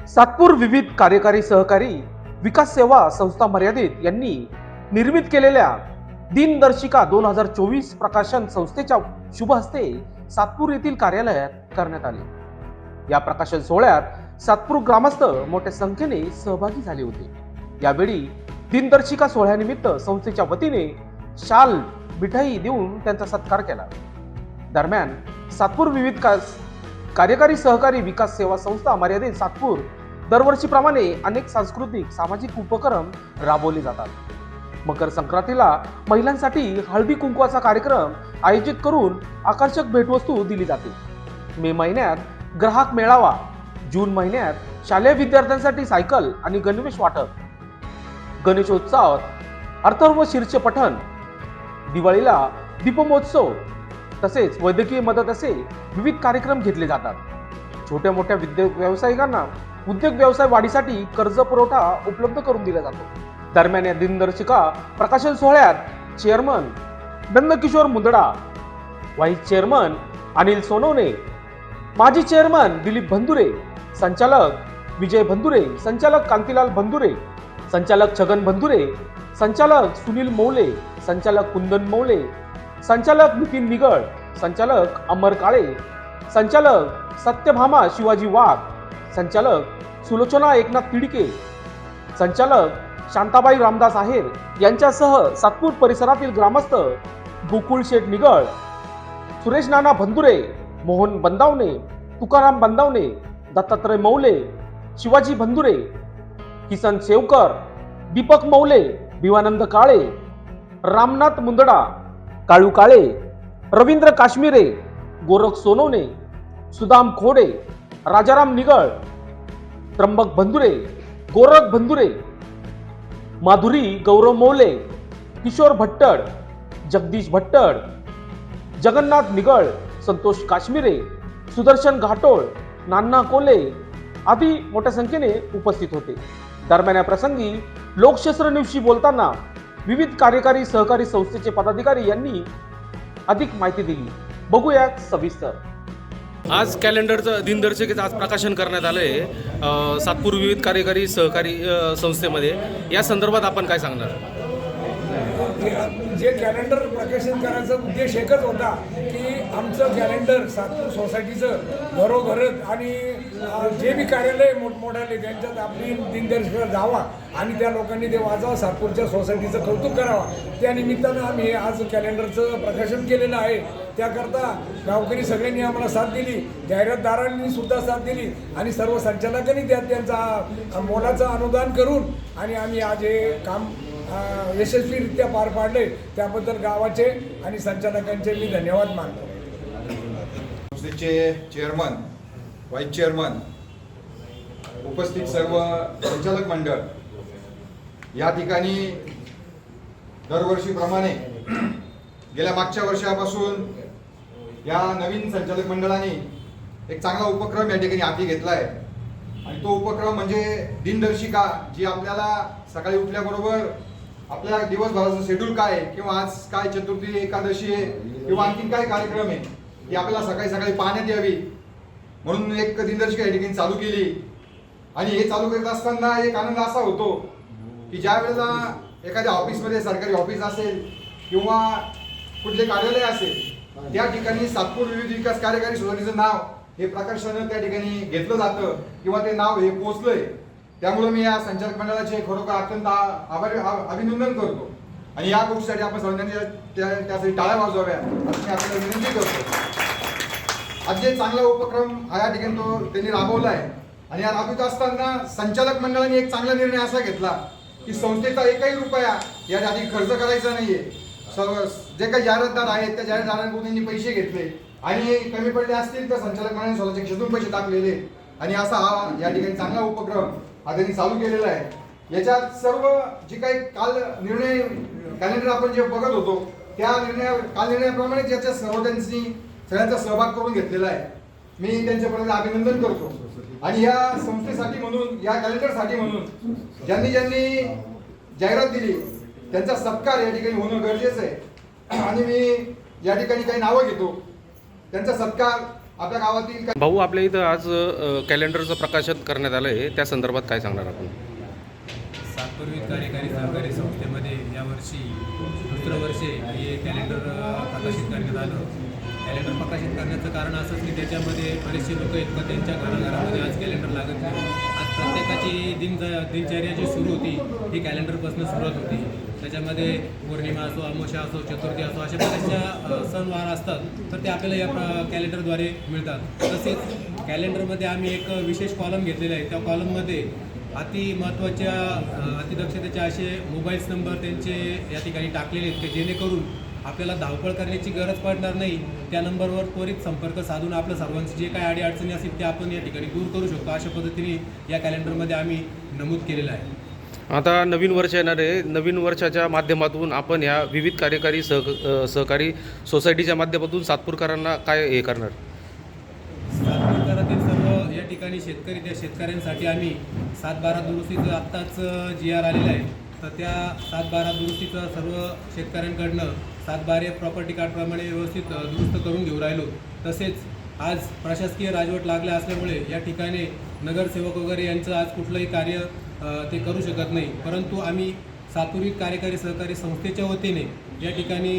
सातपूर विविध कार्यकारी सहकारी विकास सेवा संस्था मर्यादित यांनी निर्मित केलेल्या दिनदर्शिका 2024 प्रकाशन संस्थेच्या शुभ हस्ते सातपूर येथील कार्यालयात करण्यात आले। या प्रकाशन सोहळ्यात सातपूर ग्रामस्थ मोठ्या संख्येने सहभागी झाले होते। यावेळी दिनदर्शिका सोहळ्यानिमित्त संस्थेच्या वतीने शाल मिठाई देऊन त्यांचा सत्कार केला। दरम्यान सातपूर विविध कार्यकारी सहकारी विकास सेवा संस्था मर्यादित सातपूर दरवर्षीप्रमाणे अनेक सांस्कृतिक सामाजिक उपक्रम राबवले जातात। मकर संक्रांतीला महिलांसाठी हळदी कुंकवाचा कार्यक्रम आयोजित करून आकर्षक भेटवस्तू दिली जाते। मे महिन्यात ग्राहक मेळावा, जून महिन्यात शालेय विद्यार्थ्यांसाठी सायकल आणि गणवेश वाटप, गणेशोत्सवात अर्थव शीर्ष पठण, दिवाळीला दीपमहोत्सव तसेच वैद्यकीय मदत असे विविध कार्यक्रम घेतले जातात। छोट्या मोठ्या व्यावसायिकांना उद्योग व्यवसाय वाढीसाठी कर्ज पुरवठा उपलब्ध करून दिला जातो। दरम्यान या दिनदर्शिका प्रकाशन सोहळ्यात chairman Nandkishore Mundada, vice chairman Anil Sonawane, माजी चेअरमन दिलीप भंदुरे, संचालक विजय भंदुरे, संचालक कांतीलाल भंदुरे, संचालक छगन भंदुरे, संचालक सुनील मौले, संचालक कुंदन मौले, संचालक नितीन निगळ, संचालक अमर काळे, संचालक सत्यभामा शिवाजी वाघ, संचालक सुलोचना एकनाथ तिडके, संचालक शांताबाई रामदास आहेर यांच्यासह सातपूर परिसरातील ग्रामस्थ गोकुळ शेठ निगळ, सुरेश नाना भंदुरे, मोहन बंदावणे, तुकाराम बंदावणे, दत्तात्रय मौले, शिवाजी भंदुरे, किसन सेवकर, दीपक मौले, भिवानंद काळे, रामनाथ मुंदडा, काळू काळे, रवींद्र काश्मीरे, गोरख सोनवणे, सुदाम खोडे, राजाराम निगळ, त्र्यंबक भंदुरे, गोरख भंदुरे, माधुरी गौरव मौले, किशोर भट्टड, जगदीश भट्टड, जगन्नाथ निगळ, संतोष काश्मीरे, सुदर्शन घाटोळ, नाना कोले आदी मोठ्या संख्येने उपस्थित होते। दरम्यान या प्रसंगी लोकशास्त्र न्यूजशी बोलताना विविध कार्यकारी सहकारी संस्थेचे पदाधिकारी यांनी अधिक माहिती दिली। बघूया सविस्तर। आज कॅलेंडरचं दिनदर्शिकेचं आज प्रकाशन करण्यात आलं आहे सातपूर विविध कार्यकारी सहकारी संस्थेमध्ये। या संदर्भात आपण काय सांगणार? जे कॅलेंडर प्रकाशन करायचा उद्देश एकच होता की आमचं कॅलेंडर सातपूर सोसायटीचं घरोघर आणि जे बी कार्यालय मोठमोठाले त्यांच्यात आपली दिनदर्शिका जावा आणि त्या लोकांनी ते वाचावं, सातपूरच्या सोसायटीचं कौतुक करावं। त्या निमित्तानं आम्ही आज कॅलेंडरचं प्रकाशन केलेलं आहे। त्याकरता गावकरी सगळ्यांनी आम्हाला साथ दिली, जाहिरातदारांनी सुद्धा साथ दिली आणि सर्व संचालकांनी त्यात त्यांचा मोलाचं अनुदान करून आणि आम्ही आज हे काम यशस्वीरित्या पार पाडले। त्याबद्दल गावाचे आणि संचालकांचे मी धन्यवाद मानतो। संस्थेचे चेअरमन, व्हाईस चेअरमन, उपस्थित सर्व संचालक मंडळ, या ठिकाणी दरवर्षीप्रमाणे गेल्या मागच्या वर्षापासून या नवीन संचालक मंडळाने एक चांगला उपक्रम या ठिकाणी हाती घेतला आहे आणि तो उपक्रम म्हणजे दिनदर्शिका, जी आपल्याला सकाळी उठल्याबरोबर आपल्या दिवसभराचं शेड्यूल काय आहे किंवा आज काय चतुर्थी एकादशी आहे किंवा आणखीन काय कार्यक्रम आहे ती आपल्याला सकाळी सकाळी पाहण्यात यावी म्हणून एक दिनदर्शिका या ठिकाणी चालू केली। आणि हे चालू करत असताना एक आनंद असा होतो की ज्या वेळेला एखाद्या ऑफिसमध्ये, सरकारी ऑफिस असेल किंवा कुठले कार्यालय असेल, त्या ठिकाणी सातपूर विविध विकास कार्यकारी सोसायटीचं नाव हे प्रकर्षानं त्या ठिकाणी घेतलं जातं किंवा ते नाव हे पोचलंय। त्यामुळे मी या संचालक मंडळाचे खरोखर अत्यंत अभिनंदन करतो आणि या गोष्टीसाठी आपण सर्वांनी त्यासाठी टाळ्या वाजवाव्या अशी मी आपल्याला विनंती करतो। आज जे चांगला उपक्रम हा या ठिकाणी तो त्यांनी राबवला आहे आणि या राबवित असताना संचालक मंडळाने एक चांगला निर्णय असा घेतला की संस्थेचा एकही रुपया या आधी खर्च करायचा नाहीये। जे काही जाहिरातदार आहेत त्या जाहिरातदारांकडून त्यांनी पैसे घेतले आणि कमी पडले असतील तर संचालक मंडळाने स्वतःच्या खिशातून पैसे टाकलेले आणि असा हा या ठिकाणी चांगला उपक्रम हा त्यांनी चालू केलेला आहे। याच्यात सर्व जे काही काल निर्णय कॅलेंडर आपण जे बघत होतो त्या निर्णयाप्रमाणे याच्या सगळ्यांचा सहभाग करून घेतलेला आहे। मी त्यांच्यापर्यंत अभिनंदन करतो आणि या संस्थेसाठी म्हणून, या कॅलेंडरसाठी म्हणून ज्यांनी जाहिरात दिली त्यांचा सत्कार या ठिकाणी होणं गरजेचं आहे आणि मी या ठिकाणी काही नावं घेतो। त्यांचा सत्कार आपल्या गावातील काही भाऊ, आपल्या इथं आज कॅलेंडरचं प्रकाशन करण्यात आलं आहे, त्या संदर्भात काय सांगणार आपण? सातपूर्वी कार्यकारी सहकारी संस्थेमध्ये यावर्षी दुसरं वर्ष हे कॅलेंडर प्रकाशित करण्यात आलं. कॅलेंडर प्रकाशित करण्याचं कारण असंच की त्याच्यामध्ये बरेचसे लोक आहेत का त्यांच्या घराघरामध्ये आज कॅलेंडर लागत नाही. आज प्रत्येकाची दिनचर्या जी सुरू होती ही कॅलेंडरपासून सुरुवात होती. त्याच्यामध्ये पौर्णिमा असो, अमावस्या असो, चतुर्थी असो, अशा बऱ्याचशा सणवार असतात तर ते आपल्याला या कॅलेंडरद्वारे मिळतात. तसेच कॅलेंडरमध्ये आम्ही एक विशेष कॉलम घेतलेला आहे. त्या कॉलममध्ये अति महत्त्वाच्या अतिदक्षतेचे असे मोबाईल्स नंबर त्यांचे या ठिकाणी टाकलेले आहेत की जेणेकरून आपल्याला धावपळ करण्याची गरज पडणार नाही. त्या नंबरवर त्वरित संपर्क साधून आपल्या सर्वांची जे काही अडीअडचणी असतील ते आपण या ठिकाणी दूर करू शकतो. अशा पद्धतीने या कॅलेंडरमध्ये आम्ही नमूद केलेलं आहे. आता नवीन वर्ष येणार आहे. नवीन वर्षाच्या माध्यमातून आपण ह्या विविध कार्यकारी सहकारी सोसायटीच्या माध्यमातून सातपूरकरांना काय हे करणार? सातपूरकरातील सर्व या ठिकाणी शेतकरी, त्या शेतकऱ्यांसाठी आम्ही 7/12 दुरुस्तीचं आत्ताच GR आलेलं आहे. तर त्या 7/12 दुरुस्तीचं सर्व शेतकऱ्यांकडनं 7/12 प्रॉपर्टी कार्डप्रमाणे व्यवस्थित दुरुस्त करून घेऊ राहिलो. तसेच आज प्रशासकीय राजवट लागल्या असल्यामुळे या ठिकाणी नगरसेवक वगैरे यांचं आज कुठलंही कार्य ते करू शकत नाही. परंतु आम्ही सातपूर्वी कार्यकारी सहकारी संस्थेच्या वतीने या ठिकाणी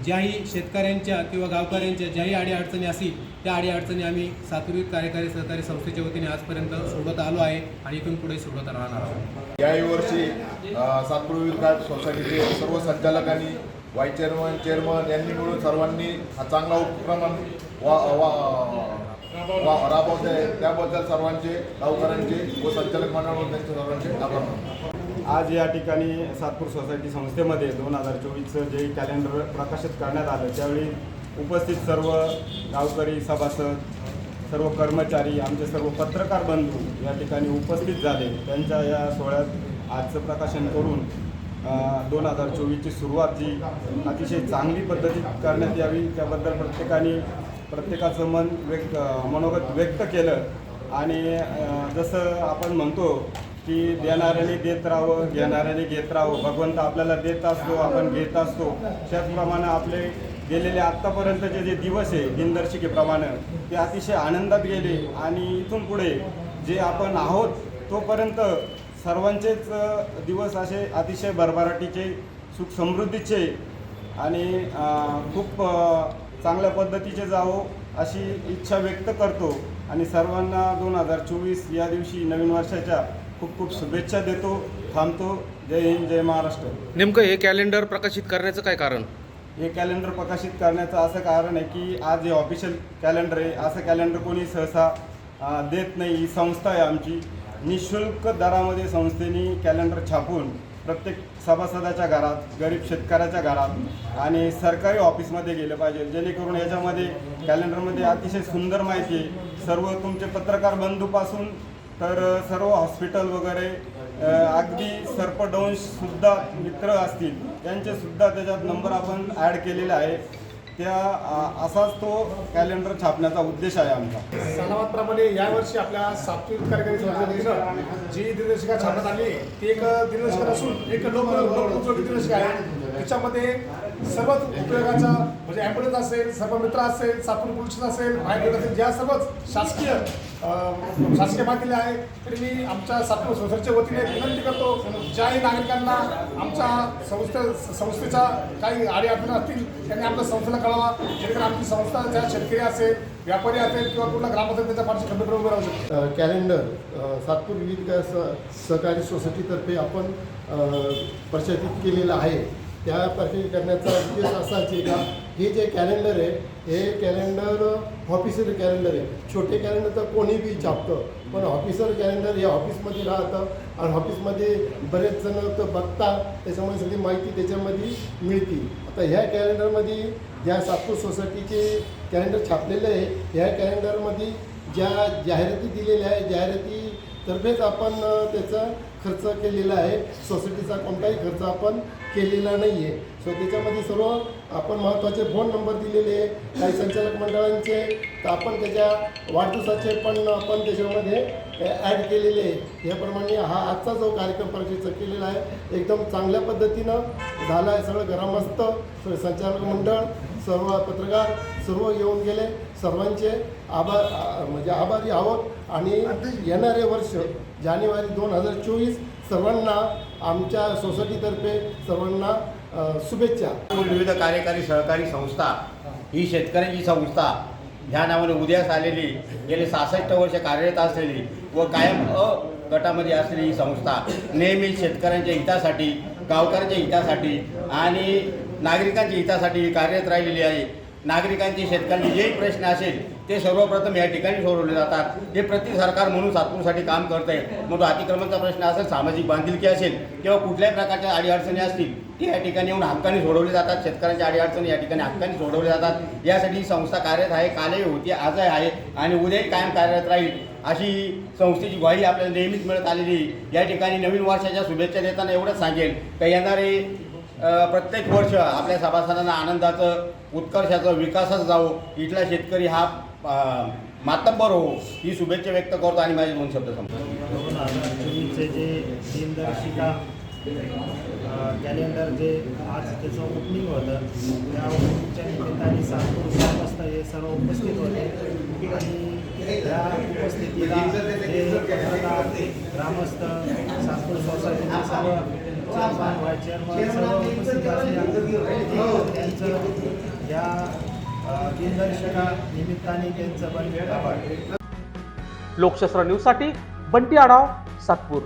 ज्याही शेतकऱ्यांच्या किंवा गावकऱ्यांच्या ज्याही अडीअडचणी असतील त्या अडीअडचणी आम्ही सातपूर्वी कार्यकारी सहकारी संस्थेच्या वतीने आजपर्यंत सोडवत आलो आहे आणि इथून पुढे सोडवत राहणार आहोत. याही वर्षी सातपूर्वी कार्ड सोसायटीचे सर्व संचालक आणि वाईस चेअरमन यांनी मिळून सर्वांनी हा चांगला उपक्रम राबवत आहे. त्याबद्दल सर्वांचे, गावकऱ्यांचे व संचालक मंडळावर त्यांचे सर्वांचे आभार मानतो. आज या ठिकाणी सातपूर सोसायटी संस्थेमध्ये 2024चं जे कॅलेंडर प्रकाशित करण्यात आलं त्यावेळी उपस्थित सर्व गावकरी, सभासद, सर्व कर्मचारी, आमचे सर्व पत्रकार बंधू या ठिकाणी उपस्थित झाले. त्यांच्या या सोहळ्यात आजचं प्रकाशन करून 2024ची सुरुवात जी अतिशय चांगली पद्धतीत करण्यात यावी त्याबद्दल प्रत्येकाचं मनोगत व्यक्त केलं. आणि जसं आपण म्हणतो की देणाऱ्याने देत राहावं, घेणाऱ्याने घेत राहावं. भगवंत आपल्याला देत असतो, आपण घेत असतो. त्याचप्रमाणे आपले गेलेले आत्तापर्यंतचे जे दिवस आहे दिनदर्शिकेप्रमाणे ते अतिशय आनंदात गेले. आणि इथून पुढे जे आपण आहोत तोपर्यंत सर्वांचेच दिवस असे अतिशय भरभराटीचे, सुख समृद्धीचे आणि खूप चांगल्या पद्धतीचे जावो अशी इच्छा व्यक्त करतो. आणि सर्वांना 2024 या दिवशी नवीन वर्षाच्या खूप खूप शुभेच्छा देतो. थांबतो. जय हिंद, जय महाराष्ट्र. नेमकं हे कॅलेंडर प्रकाशित करण्याचं काय कारण? हे कॅलेंडर प्रकाशित करण्याचं असं कारण आहे की आज हे ऑफिशियल कॅलेंडर आहे. असं कॅलेंडर कोणी सहसा देत नाही. ही संस्था आहे आमची. निःशुल्क दरामध्ये संस्थेने कॅलेंडर छापून प्रत्येक सभासदाच्या घरात, गरीब शेतकऱ्याच्या घरात आणि सरकारी ऑफिसमध्ये गेलं पाहिजे. जेणेकरून याच्यामध्ये कॅलेंडरमध्ये अतिशय सुंदर माहिती आहे. सर्व तुमचे पत्रकार बंधूपासून तर सर्व हॉस्पिटल वगैरे अगदी सर्पदंशसुद्धा मित्र असतील त्यांचेसुद्धा त्याच्यात नंबर आपण ॲड केलेले आहे. असाच तो कॅलेंडर छापण्याचा उद्देश आहे आमचा. सणावारप्रमाणे यावर्षी आपल्या सातपूर कार्यकारी संस्थेने जी दिनदर्शिका छापण्यात आली ती एक दिनदर्शिका नसून एक लोकोपयोगी दिनदर्शिका आहे. त्याच्यामध्ये सर्वच उपयोगाचा म्हणजे ॲम्ब्युलन्स असेल, सर्व मित्र असेल, सातपूर पोलीस असेल, माहिती असेल, ज्या सर्वच शासकीय माहिती आहे. तरी मी आमच्या सातपूर सोसायटीच्या वतीने विनंती करतो ज्याही नागरिकांना आमच्या संस्थेच्या काही अडीअडचणी असतील त्यांनी आपल्या संस्थेला कळवा. जेणेकरून आमची संस्था ज्या शेतकरी असेल, व्यापारी असेल किंवा कुठला ग्राम असेल त्याच्या पाठीशी खंबीरपणे उभे राहू शकतो. कॅलेंडर सातपूर विविध सहकारी सोसायटीतर्फे आपण प्रशासित केलेलं आहे. त्या प्रकाशित करण्याचा उद्देश असाच आहे का हे जे कॅलेंडर आहे हे कॅलेंडर ऑफिशियल कॅलेंडर आहे. छोटे कॅलेंडर तर कोणी बी छापतं, पण ऑफिशियल कॅलेंडर हे ऑफिसमध्ये राहतं आणि ऑफिसमध्ये बरेच जण तर बघतात. त्याच्यामुळे सगळी माहिती त्याच्यामध्ये मिळते. आता ह्या कॅलेंडरमध्ये ज्या सातपूर सोसायटीचे कॅलेंडर छापलेलं आहे ह्या कॅलेंडरमध्ये ज्या जाहिराती दिलेल्या आहे जाहिरातीतर्फेच आपण त्याचा खर्च केलेला आहे. सोसायटीचा कोणताही खर्च आपण केलेला नाही आहे. सो त्याच्यामध्ये सर्व आपण महत्त्वाचे फोन नंबर दिलेले आहे. काही संचालक मंडळांचे तर आपण त्याच्या वाढदिवसाचे पण आपण त्याच्यामध्ये ॲड केलेले आहे. याप्रमाणे हा आजचा जो कार्यक्रम प्रकाशित केलेला आहे एकदम चांगल्या पद्धतीनं झाला आहे. सगळं ग्रामस्थ, संचालक मंडळ, सर्व पत्रकार सर्व येऊन गेले. सर्वांचे म्हणजे आभारी आहोत आणि येणारे वर्ष जानेवारी 2024 सर्वांना आमच्या सोसायटीतर्फे सर्वांना शुभेच्छा. विविध कार्यकारी सहकारी संस्था ही शेतकऱ्यांची संस्था ह्या नावाने उदयास आलेली, गेले 66 वर्ष कार्यरत असलेली व कायम गटामध्ये असलेली ही संस्था नेहमी शेतकऱ्यांच्या हितासाठी, गावकऱ्यांच्या हितासाठी आणि नागरिकांच्या हितासाठी कार्यरत राहिलेली आहे. नागरिकांचे, शेतकऱ्यांचे जेही प्रश्न असेल ते सर्वप्रथम या ठिकाणी सोडवले जातात. हे प्रति सरकार म्हणून सातपूरसाठी काम करत आहे. मग तो अतिक्रमणचा प्रश्न असेल, सामाजिक बांधिलकी असेल किंवा कुठल्याही प्रकारच्या अडीअडचणी असतील ते या ठिकाणी येऊन हक्काने सोडवले जातात. शेतकऱ्यांच्या अडीअडचणी या ठिकाणी हक्काने सोडवले जातात. यासाठी ही संस्था कार्यरत आहे, कालही होती, आजही आहे आणि उद्याही कायम कार्यरत राहील अशी संस्थेची ग्वाही आपल्याला नेहमीच मिळत आलेली. या ठिकाणी नवीन वर्षाच्या शुभेच्छा देताना एवढंच सांगेल की येणारे प्रत्येक वर्ष आपल्या सभासदांना आनंदाचं, उत्कर्षाचं, विकासाचं जावो, इथला शेतकरी हा मातब्बर हो ही शुभेच्छा व्यक्त करतो आणि माझे 2 शब्द संपतो. 2024चे जे दिनदर्शिका कॅलेंडर जे आज त्याचं ओपनिंग होतं त्या ओपनिंगच्या निमित्ताने सातपूर ग्रामस्थ हे सर्व उपस्थित होते आणि त्या उपस्थितीला हे पत्रकार, ग्रामस्थ, सातपूर सोसायटीचे सर्व चेअरमन, व्हाईस चेअरमन सर्व उपस्थित असले त्यांचं या दिनदर्शिका निमित्ताने त्यांचं पण आभार. लोकशास्त्र न्यूजसाठी बंटी आढाव, सातपूर.